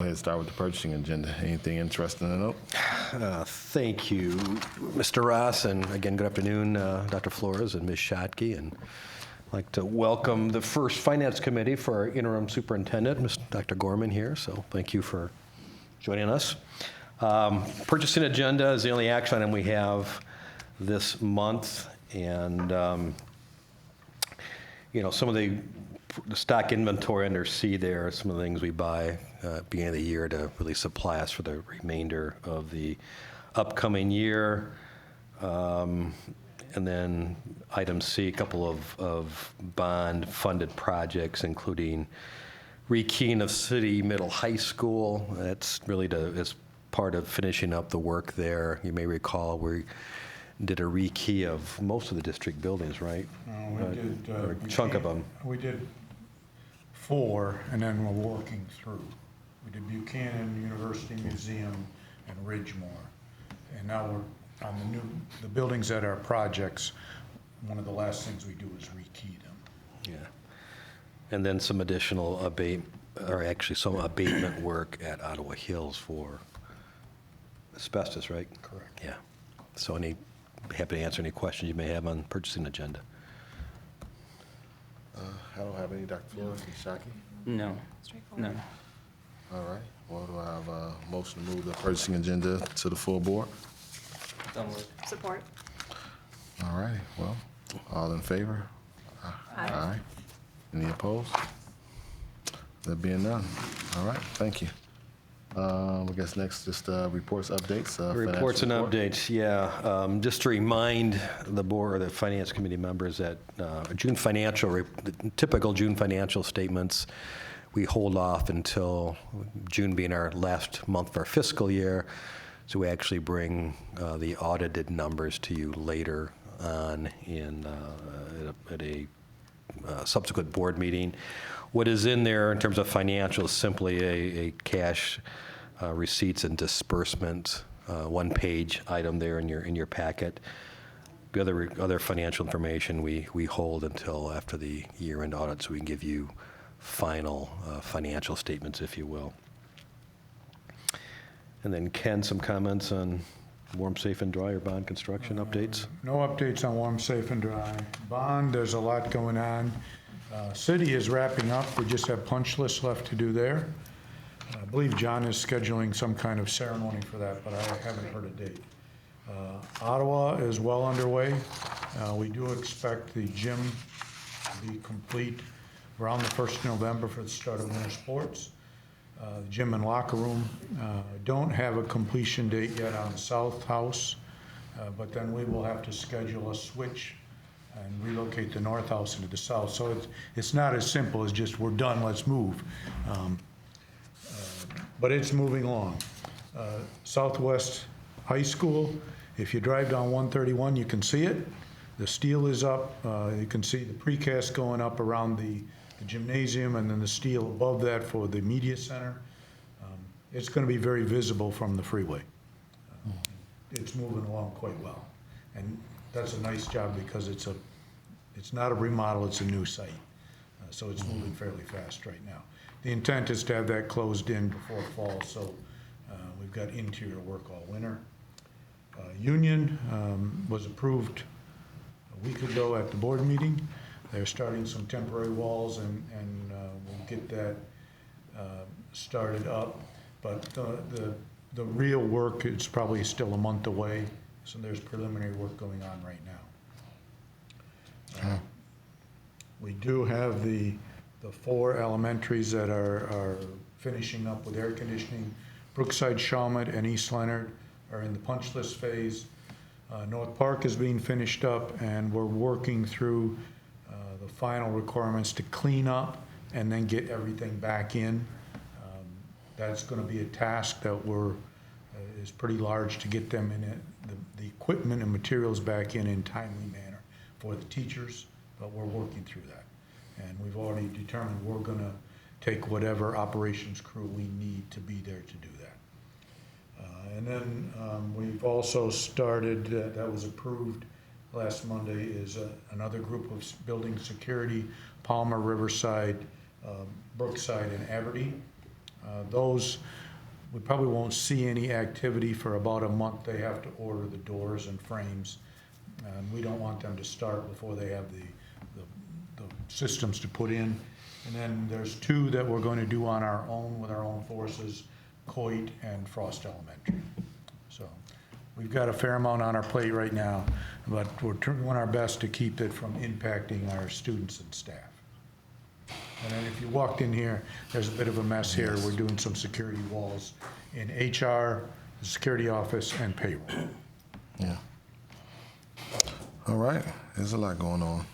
Go ahead and start with the purchasing agenda. Anything interesting to note? Thank you, Mr. Ross, and again, good afternoon, Dr. Flores and Ms. Schottky. And I'd like to welcome the first Finance Committee for our interim superintendent, Dr. Gorman here, so thank you for joining us. Purchasing agenda is the only action item we have this month, and some of the stock inventory under C there are some of the things we buy beginning of the year to really supply us for the remainder of the upcoming year. And then item C, a couple of bond-funded projects, including rekeying of City Middle High School. That's really as part of finishing up the work there. You may recall we did a rekey of most of the district buildings, right? Or a chunk of them. We did 4, and then we're working through. We did Buchanan, University Museum, and Ridgemore. And now we're on the buildings that are projects. One of the last things we do is rekey them. Yeah. And then some additional some abatement work at Ottawa Hills for asbestos, right? Correct. Yeah. So happy to answer any questions you may have on purchasing agenda. I don't have any, Dr. Flores, Ms. Schottky? No. No. All right. Well, do I have a motion to move the purchasing agenda to the full board? Don't move. Support. All righty. Well, all in favor? Aye. Any opposed? There being none. All right. Thank you. I guess next, just reports, updates. Reports and financial report. updates, yeah. Just to remind the board, the Finance Committee members that the typical June financial statements, we hold off until June being our last month of our fiscal year. So we actually bring the audited numbers to you later on at a subsequent board meeting. What is in there in terms of financials is simply a cash receipts and disbursement one-page item there in your packet. The other financial information we hold until after the year-end audit, so we can give you final financial statements, if you will. And then Ken, some comments on warm, safe, and dry or bond construction updates? No updates on warm, safe, and dry. Bond, there's a lot going on. City is wrapping up. We just have punch lists left to do there. I believe John is scheduling some kind of ceremony for that, but I haven't heard a date. Ottawa is well underway. We do expect the gym to be complete around the 1st of November for the start of winter sports. The gym and locker room don't have a completion date yet on South House, but then we will have to schedule a switch and relocate the North House into the South. So it's not as simple as just, we're done, let's move. But it's moving along. Southwest High School, if you drive down 131, you can see it. The steel is up. You can see the precast going up around the gymnasium, and then the steel above that for the media center. It's going to be very visible from the freeway. It's moving along quite well. And that's a nice job because it's not a remodel, it's a new site. So it's moving fairly fast right now. The intent is to have that closed in before fall, so we've got interior work all winter. Union was approved a week ago at the board meeting. They're starting some temporary walls, and we'll get that started up. But the real work is probably still a month away, so there's preliminary work going on right now. We do have the 4 elementaries that are finishing up with air conditioning. Brookside, Chalmette, and East Leonard are in the punch list phase. North Park is being finished up, and we're working through the final requirements to clean up and then get everything back in. That's going to be a task that is pretty large to get them in the equipment and materials back in timely manner for the teachers, but we're working through that. And we've already determined we're going to take whatever operations crew we need to be there to do that. And then we've also started, that was approved last Monday, is another group of building security, Palmer, Riverside, Brookside, and Aberdeen. Those, we probably won't see any activity for about a month. They have to order the doors and frames. And we don't want them to start before they have the systems to put in. And then there's two that we're going to do on our own with our own forces, Coit and Frost Elementary. So we've got a fair amount on our plate right now, but we're doing our best to keep it from impacting our students and staff. And then if you walked in here, there's a bit of a mess here. We're doing some security walls in HR, the security office, and payroll. Yeah. All right, there's a lot going on.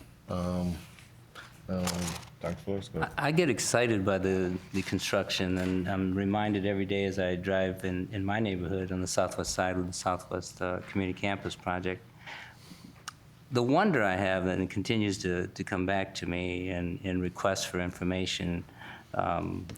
Dr. Flores, go ahead. I get excited by the construction, and I'm reminded every day as I drive in my neighborhood on the southwest side with the Southwest Community Campus Project. The wonder I have, and it continues to come back to me in requests for information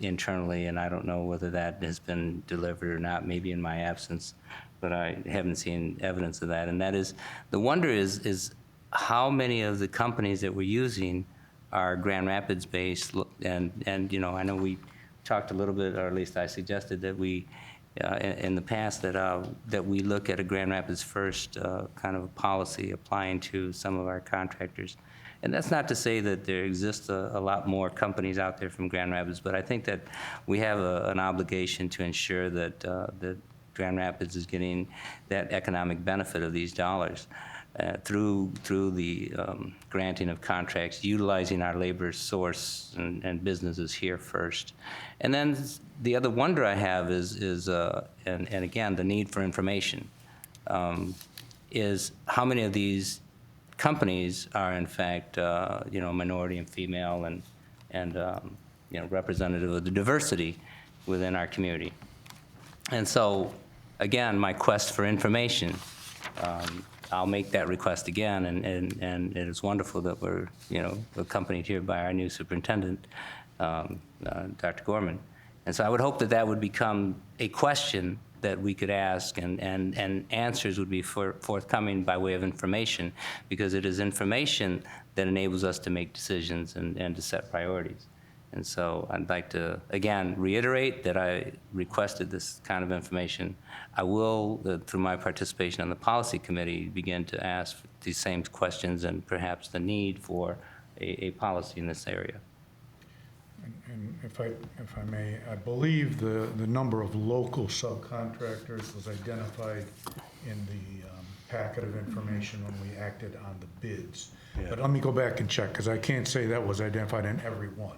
internally, and I don't know whether that has been delivered or not, maybe in my absence, but I haven't seen evidence of that. And that is, the wonder is how many of the companies that we're using are Grand Rapids based, and you know, I know we talked a little bit, or at least I suggested that we, in the past, that we look at a Grand Rapids first kind of a policy applying to some of our contractors. And that's not to say that there exists a lot more companies out there from Grand Rapids, but I think that we have an obligation to ensure that that Grand Rapids is getting that economic benefit of these dollars. Through the granting of contracts, utilizing our labor source and businesses here first. And then the other wonder I have is and again, the need for information, is how many of these companies are in fact, you know, minority and female and you know, representative of the diversity within our community. And so, again, my quest for information, I'll make that request again, and it is wonderful that we're, you know, accompanied here by our new superintendent, Dr. Gorman. And so I would hope that that would become a question that we could ask, and answers would be forthcoming by way of information, because it is information that enables us to make decisions and to set priorities. And so I'd like to, again, reiterate that I requested this kind of information. I will, through my participation on the policy committee, begin to ask these same questions and perhaps the need for a policy in this area. And if I may, I believe the number of local subcontractors was identified in the packet of information when we acted on the bids. Yeah. But let me go back and check, because I can't say that was identified in every one.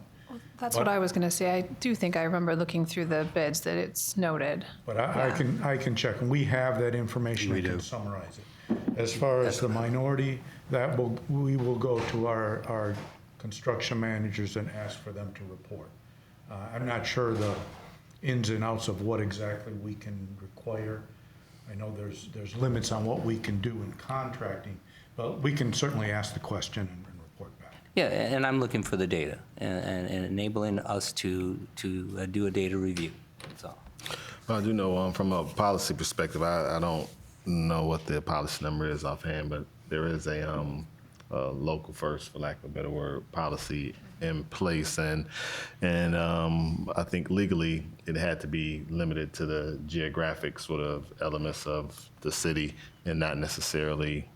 That's what I was going to say. I do think I remember looking through the bids that it's noted. But I can check, and we have that information. We I can do. summarize it. As far as the minority, we will go to our construction managers and ask for them to report. I'm not sure the ins and outs of what exactly we can require. I know there's limits on what we can do in contracting, but we can certainly ask the question and report back. Yeah, and I'm looking for the data and enabling us to do a data review, that's all. Well, I do know from a policy perspective, I don't know what the policy number is offhand, but there is a local first, for lack of a better word, policy in place, and I think legally it had to be limited to the geographic sort of elements of the city and not necessarily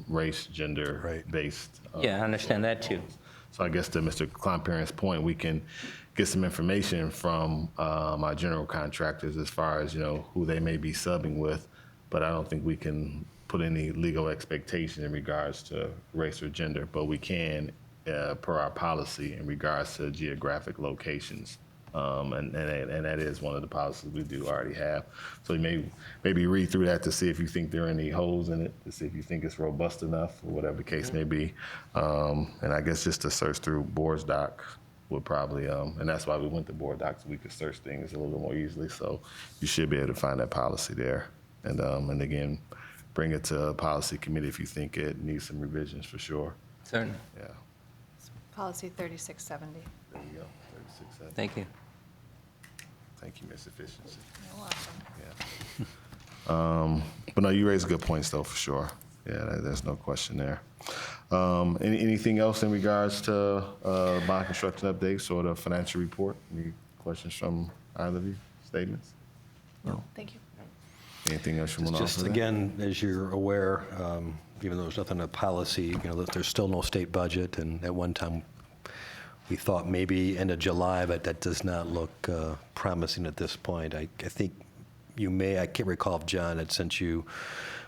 race, gender Right. based. Yeah, I understand that too. So I guess to Mr. Kleinparent's point, we can get some information from our general contractors as far as, you know, who they may be subbing with, but I don't think we can put any legal expectation in regards to race or gender, but we can, per our policy, in regards to geographic locations. And that is one of the policies we do already have. So you maybe read through that to see if you think there are any holes in it, to see if you think it's robust enough, or whatever the case may be. And I guess just to search through board's doc would probably, and that's why we went to board docs, so we could search things a little more easily. So you should be able to find that policy there. And again, bring it to a policy committee if you think it needs some revisions for sure. Certainly. Yeah, Policy 3670. there you go, 36. Thank you. Thank you, Ms. Efficiency. You're welcome. Yeah. But no, you raise good points though, for sure. Yeah, there's no question there. Anything else in regards to bond construction updates or the financial report? Any Questions from either of you? Statements? Thank you. Anything else you want to offer? Just there? again, as you're aware, even though there's nothing in the policy, that there's still no state budget, and at one time, we thought maybe end of July, but that does not look promising at this point. I think I can't recall if John had sent you,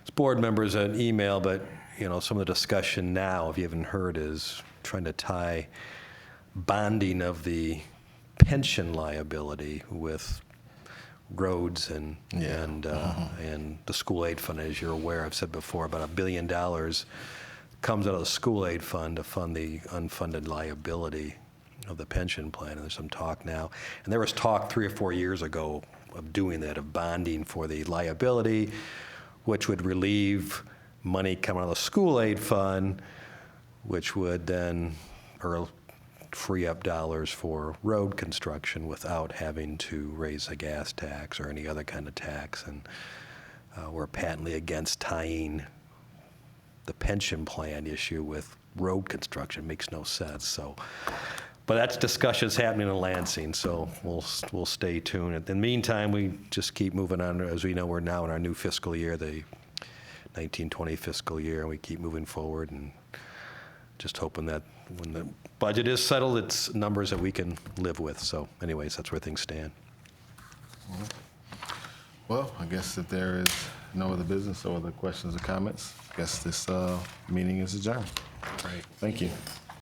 as board members, an email, but, some of the discussion now, if you haven't heard, is trying to tie bonding of the pension liability with roads and the school aid fund. As you're aware, I've said before, about $1 billion comes out of the school aid fund to fund the unfunded liability of the pension plan, and there's some talk now. And there was talk 3 or 4 years ago of doing that, of bonding for the liability, which would relieve money coming out of the school aid fund, which would then free up dollars for road construction without having to raise a gas tax or any other kind of tax. And we're patently against tying the pension plan issue with road construction. It makes no sense. So, but that's discussions happening in Lansing, so we'll stay tuned. In the meantime, we just keep moving on. As we know, we're now in our new fiscal year, the 1920 fiscal year, and we keep moving forward and just hoping that when the budget is settled, it's numbers that we can live with. So anyways, that's where things stand. Well, I guess if there is no other business or other questions or comments, I guess this meeting is adjourned. Right. Thank you.